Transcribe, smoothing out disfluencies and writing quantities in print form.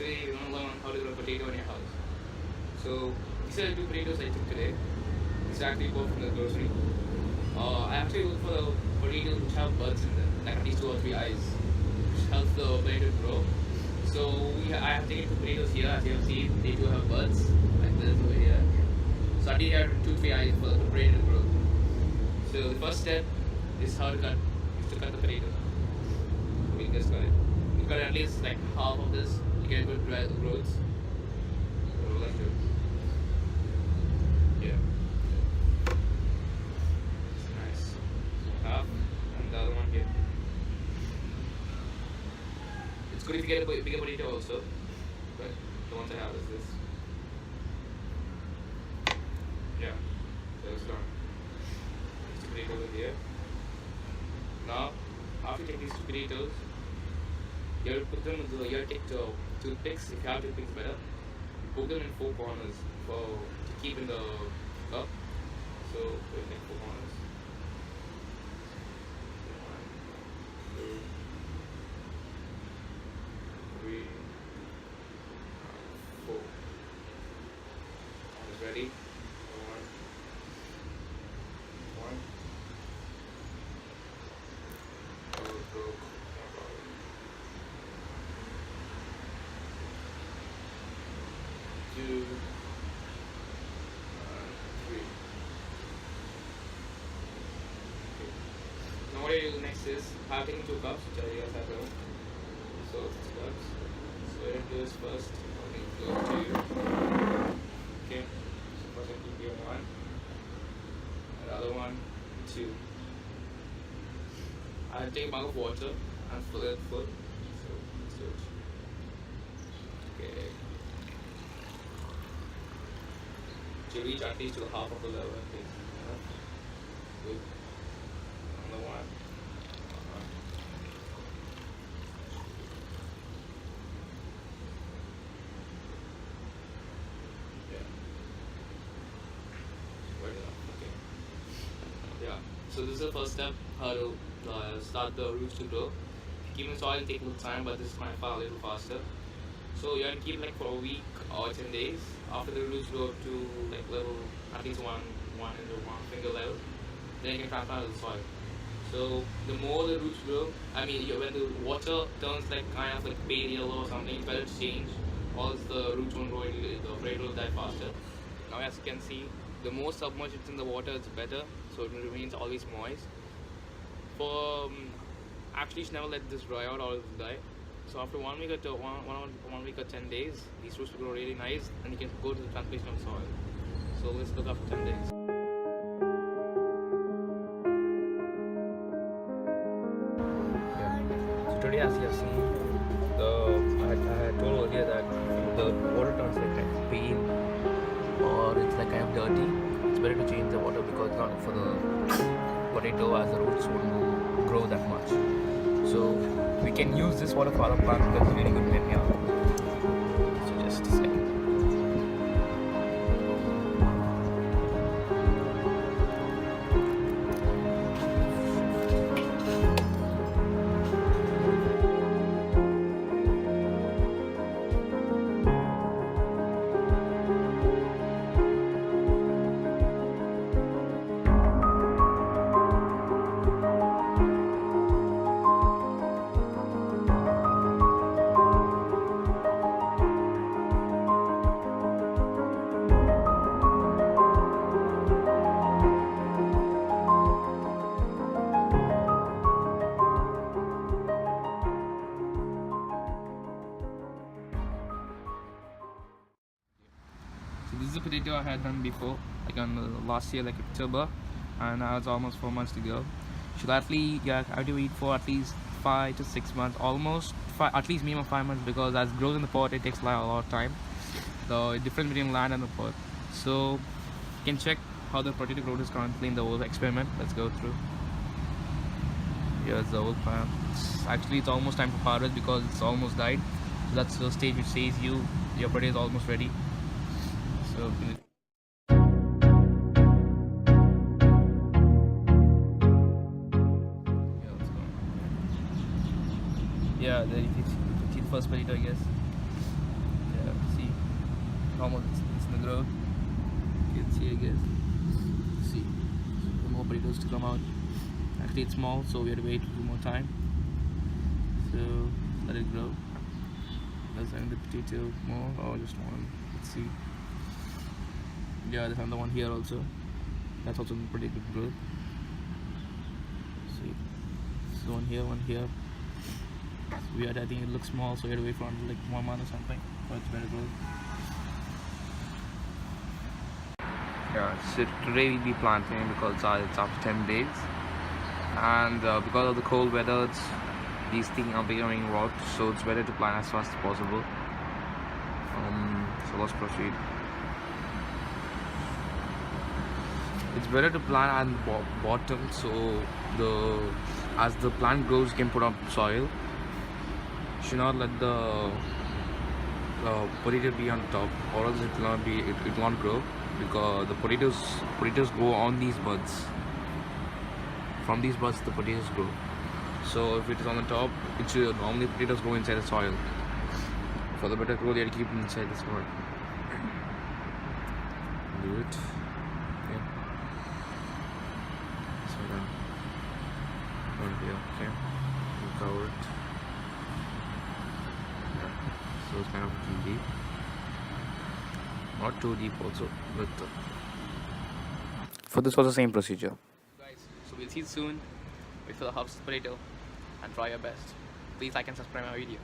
today we're going to learn how to grow potato in your house. So these are the 2 potatoes I took today. These are actually bought from the grocery. I actually look for the potatoes which have buds in them, like at least 2 or 3 eyes, which helps the potato grow. So I have taken 2 potatoes here, as you have seen, they do have buds, like this over here. So I did have 2-3 eyes for the potato to grow. So the first step is how to cut the potato. We just got it. You got at least like half of this. You get good growth. So let's do it. Yeah. Nice. Half and the other one here. It's good if you get a bigger potato also, but the ones I have is this. Yeah. So it's done. These 2 potatoes are here. Now, after you take these 2 potatoes, you have to put them into you have to take toothpicks. If you have toothpicks, better. Put them in 4 corners to keep in the cup. So we'll take 4 corners. 1, 2, 3, 4. Almost ready. 1, 1. Go. 2, 3. Okay. Now what I do next is I've taken 2 cups, which I guys have done. So 6 cups. So what I do is first I'll go 2. Okay. So first I keep here 1. The other one 2. I'll take a mug of water and fill it full. So let's do it. Okay. To reach at least to half of the level, I think. Good. Another one. Yeah. Good enough. Okay. Yeah. So this is the first step, how to start the roots to grow. Keep in soil take a little time, but this is might fall a little faster. So you have to keep like for a week or 10 days. After the roots grow up to like level at least one finger level, then you can transplant to the soil. So the more the roots grow, I mean when the water turns like kind of like pale yellow or something, you better change, or else the roots won't grow, the potato will die faster. Now as you can see, the more submerged it's in the water, it's better, so it remains always moist. For actually you should never let this dry out or it will die. So after 1 week or 1 week or 10 days, these roots will grow really nice, and you can go to the transplantation of soil. So let's look after 10 days. Yeah. So today, as you have seen, I had told earlier that the water turns like kind of pale or it's like kind of dirty. It's better to change the water because it's not for the potato, as the roots won't grow that much. So we can use this water for our plant because it's really good manure. So just a second. So this is a potato I had done before, like on last year, like October, and now it's almost 4 months to go. Should actually have to eat for at least 5 to 6 months, almost at least minimum 5 months, because as it grows in the pot, it takes a lot of time. The difference between land and the pot. So you can check how the potato growth is currently in the whole experiment. Let's go through. Here's the whole plant. It's almost time for harvest because it's almost died. So that's the stage which says your potato is almost ready. So yeah, you can see the first potato, I guess. normal things in the growth. You can see, I guess. See, the more potatoes to come out. Actually, it's small, so we have to wait 2 more time. So let it grow. Let's find the potato more, or just one. Let's see. Yeah, there's another one here also. That's also pretty good growth. See, so one here, one here. It's weird. I think it looks small, so we have to wait for like 1 month or something for its better growth. Yeah, so today we'll be planting because it's after 10 days, and because of the cold weather, these things are becoming rot, so it's better to plant as fast as possible. So let's proceed. It's better to plant at the bottom, so as the plant grows, you can put on soil. You should not let the potato be on top, or else it won't grow, because the potatoes grow on these buds. From these buds the potatoes grow. So if it is on the top, it should normally potatoes grow inside the soil. For the better growth, you have to keep it inside the soil. Do it. Okay. So then over here, okay. We'll cover it. Yeah. So it's kind of deep. Not too deep also, but for this was the same procedure. Guys, so we'll see you soon. Wait for the harvest potato and try your best. Please like and subscribe my video.